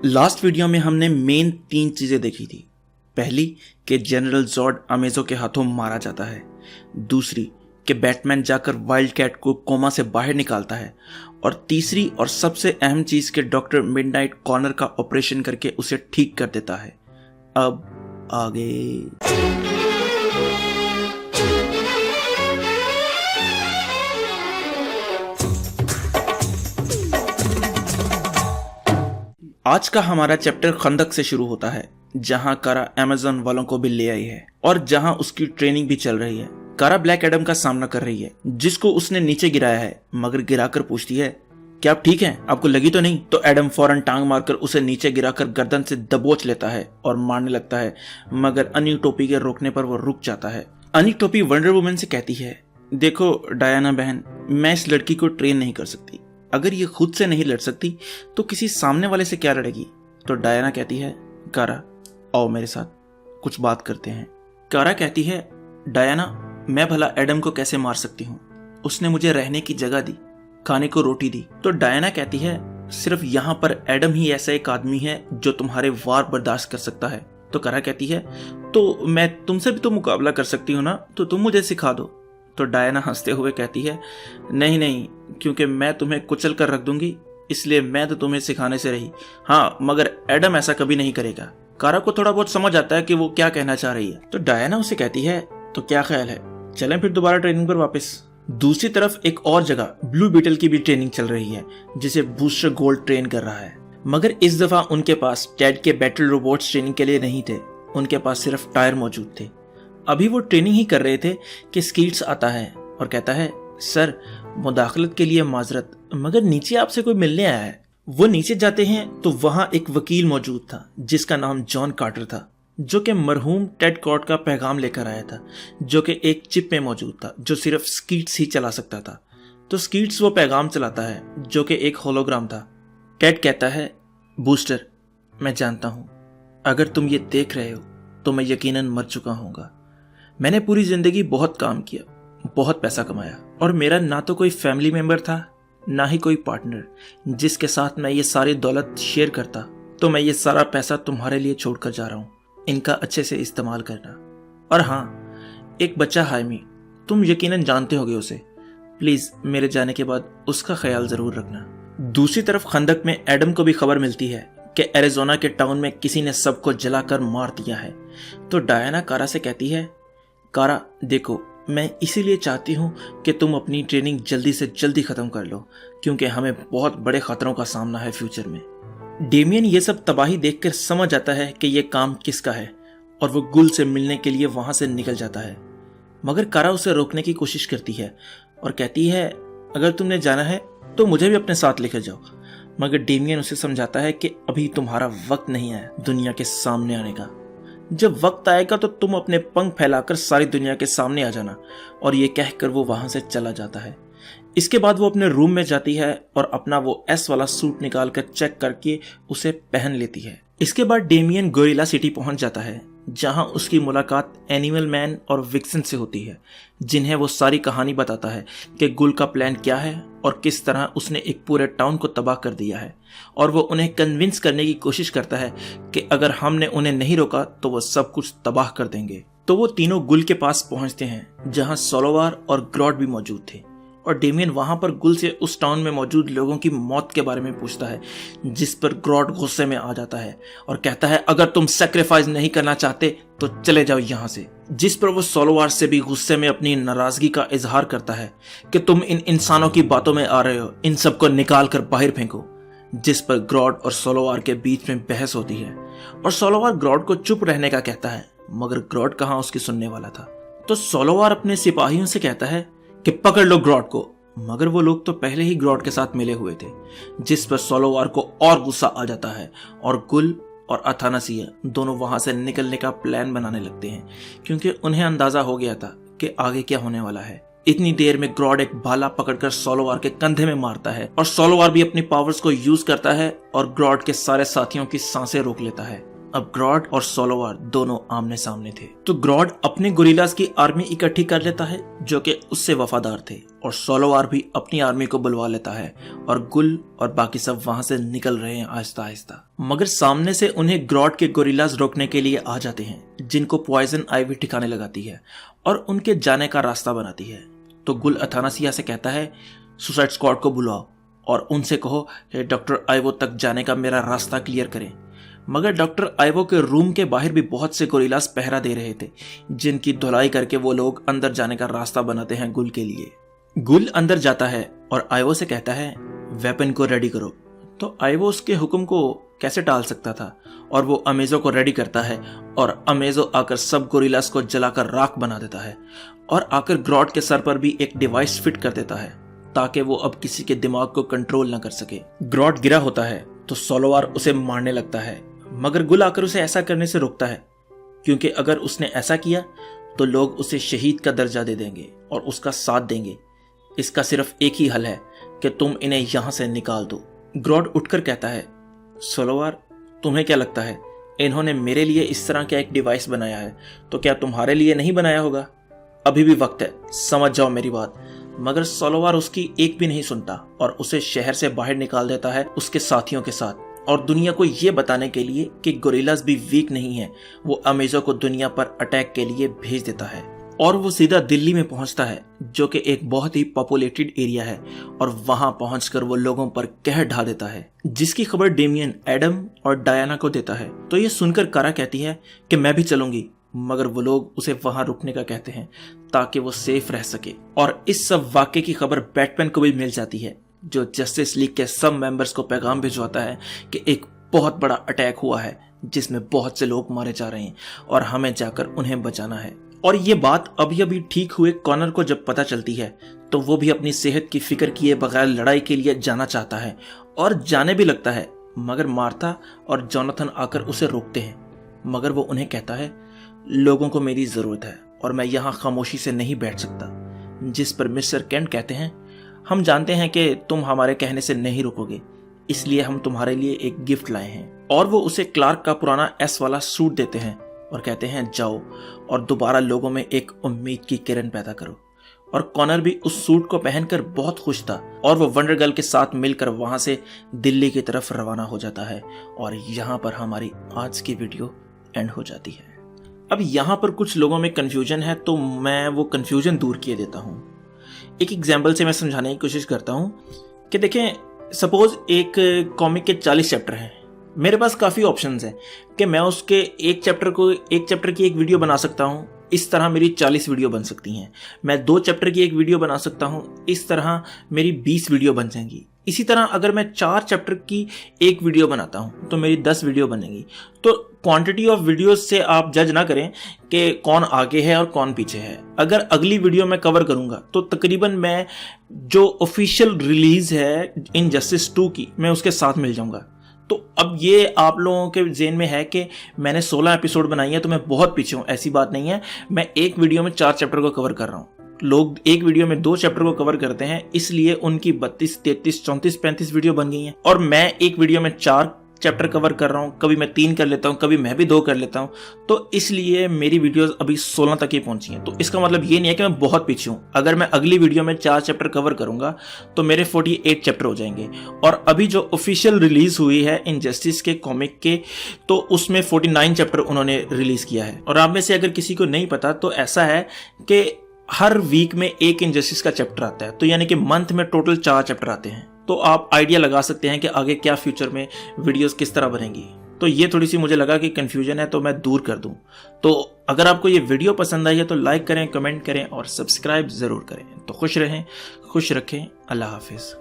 Last video में हमने main 3 चीजें देखी थी। पहली कि जनरल जॉर्ड अमेजो के हाथों मारा जाता है, दूसरी कि बैटमैन जाकर वाइल्ड कैट को कोमा से बाहर निकालता है, और तीसरी और सबसे अहम चीज कि डॉक्टर मिडनाइट कॉर्नर का ऑपरेशन करके उसे ठीक कर देता है। अब आगे आज का हमारा चैप्टर खंदक से शुरू होता है, जहां कारा अमेज़न वालों को भी ले आई है और जहां उसकी ट्रेनिंग भी चल रही है। कारा ब्लैक एडम का सामना कर रही है, जिसको उसने नीचे गिराया है, मगर गिराकर पूछती है क्या आप ठीक हैं, आपको लगी तो नहीं? तो एडम फौरन टांग मारकर उसे नीचे गिराकर गर्दन से दबोच लेता है और मारने लगता है, मगर अनी टोपी के रोकने पर वो रुक जाता है। अनी टोपी वंडर वुमन से कहती है, देखो डायना बहन, मैं इस लड़की को ट्रेन नहीं कर सकती। अगर ये खुद से नहीं लड़ सकती तो किसी सामने वाले से क्या लड़ेगी? तो डायना कहती है, कारा आओ मेरे साथ, कुछ बात करते हैं। कारा कहती है, डायना मैं भला एडम को कैसे मार सकती हूँ? उसने मुझे रहने की जगह दी, खाने को रोटी दी। तो डायना कहती है, सिर्फ यहाँ पर एडम ही ऐसा एक आदमी है जो तुम्हारे वार बर्दाश्त कर सकता है। तो कारा कहती है, तो मैं तुमसे भी तो मुकाबला कर सकती हूँ ना, तो तुम मुझे सिखा दो। तो डायना हंसते हुए कहती है, नहीं नहीं, क्योंकि मैं तुम्हें कुचल कर रख दूंगी, इसलिए मैं तो तुम्हें सिखाने से रही। हाँ, मगर एडम ऐसा कभी नहीं करेगा। कारा को थोड़ा बहुत समझ आता है कि वो क्या कहना चाह रही है। तो डायना उसे कहती है, तो क्या ख्याल है, चलें फिर दोबारा ट्रेनिंग पर वापस? दूसरी तरफ एक और जगह ब्लू बीटल की भी ट्रेनिंग चल रही है, जिसे बूस्टर गोल्ड ट्रेन कर रहा है। मगर इस दफा उनके पास टेड के बैटल रोबोट्स ट्रेनिंग के लिए नहीं थे, उनके पास सिर्फ टायर मौजूद थे। अभी वो ट्रेनिंग ही कर रहे थे कि स्कीट्स आता है और कहता है, सर मुदाखलत के लिए माजरत, मगर नीचे आपसे कोई मिलने आया है। वो नीचे जाते हैं तो वहां एक वकील मौजूद था, जिसका नाम जॉन कार्टर था, जो कि मरहूम टेड कॉर्ट का पैगाम लेकर आया था, जो कि एक चिप में मौजूद था, जो सिर्फ स्कीट्स ही चला सकता था। तो स्कीट्स वो पैगाम चलाता है, जो कि एक होलोग्राम था। टेड कहता है, बूस्टर मैं जानता हूं, अगर तुम ये देख रहे हो तो मैं यकीनन मर चुका हूँगा। मैंने पूरी जिंदगी बहुत काम किया, बहुत पैसा कमाया, और मेरा ना तो कोई फैमिली मेंबर था, ना ही कोई पार्टनर जिसके साथ मैं ये सारी दौलत शेयर करता। तो मैं ये सारा पैसा तुम्हारे लिए छोड़कर जा रहा हूँ, इनका अच्छे से इस्तेमाल करना। और हाँ, एक बच्चा हाइमी, तुम यकीनन जानते होगे उसे, प्लीज मेरे जाने के बाद उसका ख्याल जरूर रखना। दूसरी तरफ खंदक में एडम को भी खबर मिलती है कि एरिजोना के टाउन में किसी ने सबको जलाकर मार दिया है। तो डायना कारा से कहती है, कारा देखो, मैं इसीलिए चाहती हूँ कि तुम अपनी ट्रेनिंग जल्दी से जल्दी ख़त्म कर लो, क्योंकि हमें बहुत बड़े ख़तरों का सामना है फ्यूचर में। डेमियन ये सब तबाही देखकर समझ आता है कि ये काम किसका है, और वो गुल से मिलने के लिए वहाँ से निकल जाता है। मगर कारा उसे रोकने की कोशिश करती है और कहती है, अगर तुमने जाना है तो मुझे भी अपने साथ लेकर जाओ। मगर डेमियन उसे समझाता है कि अभी तुम्हारा वक्त नहीं आया दुनिया के सामने आने का। जब वक्त आएगा तो तुम अपने पंख फैलाकर सारी दुनिया के सामने आ जाना। और ये कहकर वो वहां से चला जाता है। इसके बाद वो अपने रूम में जाती है और अपना वो एस वाला सूट निकाल कर चेक करके उसे पहन लेती है। इसके बाद डेमियन गोरिल्ला सिटी पहुंच जाता है, जहां उसकी मुलाकात एनिमल मैन और विक्सन से होती है, जिन्हें वो सारी कहानी बताता है कि गुल का प्लान क्या है और किस तरह उसने एक पूरे टाउन को तबाह कर दिया है। और वो उन्हें कन्विंस करने की कोशिश करता है कि अगर हमने उन्हें नहीं रोका तो वो सब कुछ तबाह कर देंगे। तो वो तीनों गुल के पास पहुंचते हैं, जहां सोलोवार और ग्रॉड भी मौजूद थे। और डेमियन वहां पर गुल से उस टाउन में मौजूद लोगों की मौत के बारे में पूछता है, जिस पर ग्रॉड गुस्से में आ जाता है और कहता है, अगर तुम सैक्रिफाइस नहीं करना चाहते तो चले जाओ यहाँ से। जिस पर वो सोलोवार से भी गुस्से में अपनी नाराजगी का इजहार करता है कि तुम इन इंसानों की बातों में आ रहे हो, इन सबको निकाल कर बाहर फेंको। जिस पर ग्रॉड और सोलोवार के बीच में बहस होती है और सोलोवार ग्रॉड को चुप रहने का कहता है, मगर ग्रॉड कहाँ उसकी सुनने वाला था। तो सोलोवार अपने सिपाहियों से कहता है कि पकड़ लो ग्रॉड को, मगर वो लोग तो पहले ही ग्रॉड के साथ मिले हुए थे। जिस पर सोलोवार को और गुस्सा आ जाता है और गुल और अथानासिया दोनों वहां से निकलने का प्लान बनाने लगते हैं, क्योंकि उन्हें अंदाजा हो गया था कि आगे क्या होने वाला है। इतनी देर में ग्रॉड एक भाला पकड़कर सोलोवार के कंधे में मारता है और सोलोवार भी अपनी पावर्स को यूज करता है और ग्रॉड के सारे साथियों की सांसें रोक लेता है। अब ग्रॉड और सोलोवार दोनों आमने सामने थे। तो ग्रॉड अपने गोरिल्लास की आर्मी इकट्ठी कर लेता है जो कि उससे वफादार थे, और सोलोवार भी अपनी आर्मी को बुलवा लेता है और गुल और बाकी सब वहां से निकल रहे हैं आहिस्ता आहिस्ता। मगर सामने से उन्हें ग्रॉड के गोरिल्लास रोकने के लिए आ जाते हैं, जिनको पॉइजन आइवी ठिकाने लगाती है और उनके जाने का रास्ता बनाती है। तो गुल अथानासिया से कहता है सुसाइड स्क्वाड को बुलाओ और उनसे कहो कि डॉक्टर आइवो तक जाने का मेरा रास्ता क्लियर करें। मगर डॉक्टर आइवो के रूम के बाहर भी बहुत से गोरिल्लास पहरा दे रहे थे, जिनकी धुलाई करके वो लोग अंदर जाने का रास्ता बनाते हैं गुल के लिए। गुल अंदर जाता है और आइवो से कहता है वेपन को रेडी करो। तो आइवो उसके हुक्म को कैसे टाल सकता था, और वो अमेजो को रेडी करता है और अमेजो आकर सब गोरिल्लास को जलाकर राख बना देता है और आकर ग्रॉड के सर पर भी एक डिवाइस फिट कर देता है ताकि वो अब किसी के दिमाग को कंट्रोल न कर सके। ग्रॉड गिरा होता है तो सोलोवार उसे मारने लगता है, मगर गुल आकर उसे ऐसा करने से रोकता है, क्योंकि अगर उसने ऐसा किया तो लोग उसे शहीद का दर्जा दे देंगे और उसका साथ देंगे। इसका सिर्फ एक ही हल है कि तुम इन्हें यहां से निकाल दो। ग्रॉड उठकर कहता है सोलोवार, तुम्हें क्या लगता है इन्होंने मेरे लिए इस तरह का एक डिवाइस बनाया है, तो क्या तुम्हारे लिए नहीं बनाया होगा? अभी भी वक्त है, समझ जाओ मेरी बात। मगर सोलोवार उसकी एक भी नहीं सुनता और उसे शहर से बाहर निकाल देता है उसके साथियों के साथ, और दुनिया को यह बताने के लिए कि गोरिल्लास भी वीक नहीं है, वो अमेजो को दुनिया पर अटैक के लिए भेज देता है। और वो सीधा दिल्ली में पहुंचता है जो कि एक बहुत ही पॉपुलेटेड एरिया है, और वहां पहुंचकर वो लोगों पर कहर ढा देता है, जिसकी खबर डेमियन एडम और डायना को देता है। तो ये सुनकर कारा कहती है कि मैं भी चलूंगी, मगर वो लोग उसे वहां रुकने का कहते हैं ताकि वो सेफ रह सके। और इस सब वाक्य की खबर बैटमैन को भी मिल जाती है, जो जस्टिस लीग के सब मेंबर्स को पैगाम भिजवाता है कि एक बहुत बड़ा अटैक हुआ है जिसमें बहुत से लोग मारे जा रहे हैं और हमें जाकर उन्हें बचाना है। और ये बात अभी अभी ठीक हुए कॉनर को जब पता चलती है तो वो भी अपनी सेहत की फिक्र किए बगैर लड़ाई के लिए जाना चाहता है और जाने भी लगता है, मगर मार्था और जोनाथन आकर उसे रोकते हैं। मगर वो उन्हें कहता है लोगों को मेरी जरूरत है और मैं यहाँ खामोशी से नहीं बैठ सकता। जिस पर मिस्टर केंट कहते हैं हम जानते हैं कि तुम हमारे कहने से नहीं रुकोगे, इसलिए हम तुम्हारे लिए एक गिफ्ट लाए हैं। और वो उसे क्लार्क का पुराना एस वाला सूट देते हैं और कहते हैं जाओ और दोबारा लोगों में एक उम्मीद की किरण पैदा करो। और कॉनर भी उस सूट को पहनकर बहुत खुश था और वो वंडर गर्ल के साथ मिलकर वहां से दिल्ली की तरफ रवाना हो जाता है। और यहाँ पर हमारी आज की वीडियो एंड हो जाती है। अब यहाँ पर कुछ लोगों में कंफ्यूजन है, तो मैं वो कंफ्यूजन दूर किए देता हूँ। एक एग्जाम्पल से मैं समझाने की कोशिश करता हूँ कि देखें, सपोज एक कॉमिक के 40 चैप्टर हैं, मेरे पास काफ़ी ऑप्शंस हैं कि मैं उसके एक चैप्टर की एक वीडियो बना सकता हूँ। इस तरह मेरी 40 वीडियो बन सकती हैं। मैं 2 चैप्टर की एक वीडियो बना सकता हूँ, इस तरह मेरी 20 वीडियो बन जाएंगी। इसी तरह अगर मैं 4 चैप्टर की एक वीडियो बनाता हूँ तो मेरी 10 वीडियो बनेगी। तो क्वांटिटी ऑफ वीडियोस से आप जज ना करें कि कौन आगे है और कौन पीछे है। अगर अगली वीडियो में कवर करूंगा तो तकरीबन मैं जो ऑफिशियल रिलीज है इनजस्टिस 2 की, मैं उसके साथ मिल जाऊंगा। तो अब ये आप लोगों के जेन में है कि मैंने 16 एपिसोड बनाई है तो मैं बहुत पीछे हूँ, ऐसी बात नहीं है। मैं एक वीडियो में 4 चैप्टर को कवर कर रहा हूँ। लोग एक वीडियो में 2 चैप्टर को कवर करते हैं, इसलिए उनकी 32, 33, 34, 35 वीडियो बन गई हैं। और मैं एक वीडियो में 4 चैप्टर कवर कर रहा हूँ, कभी मैं 3 कर लेता हूँ, कभी मैं भी 2 कर लेता हूँ। तो इसलिए मेरी वीडियोस अभी 16 तक ही पहुंची हैं। तो इसका मतलब ये नहीं है कि मैं बहुत पीछे हूँ। अगर मैं अगली वीडियो में 4 चैप्टर कवर करूंगा तो मेरे 48 चैप्टर हो जाएंगे। और अभी जो ऑफिशियल रिलीज हुई है इनजस्टिस के कॉमिक के, तो उसमें 49 चैप्टर उन्होंने रिलीज किया है। और आप में से अगर किसी को नहीं पता तो ऐसा है कि हर वीक में एक इनजस्टिस का चैप्टर आता है, तो यानी कि मंथ में टोटल 4 चैप्टर आते हैं। तो आप आइडिया लगा सकते हैं कि आगे क्या फ्यूचर में वीडियोस किस तरह बनेंगी। तो ये थोड़ी सी मुझे लगा कि कंफ्यूजन है तो मैं दूर कर दूं। तो अगर आपको ये वीडियो पसंद आई है तो लाइक करें, कमेंट करें और सब्सक्राइब जरूर करें। तो खुश रहें, खुश रखें। अल्लाह हाफिज।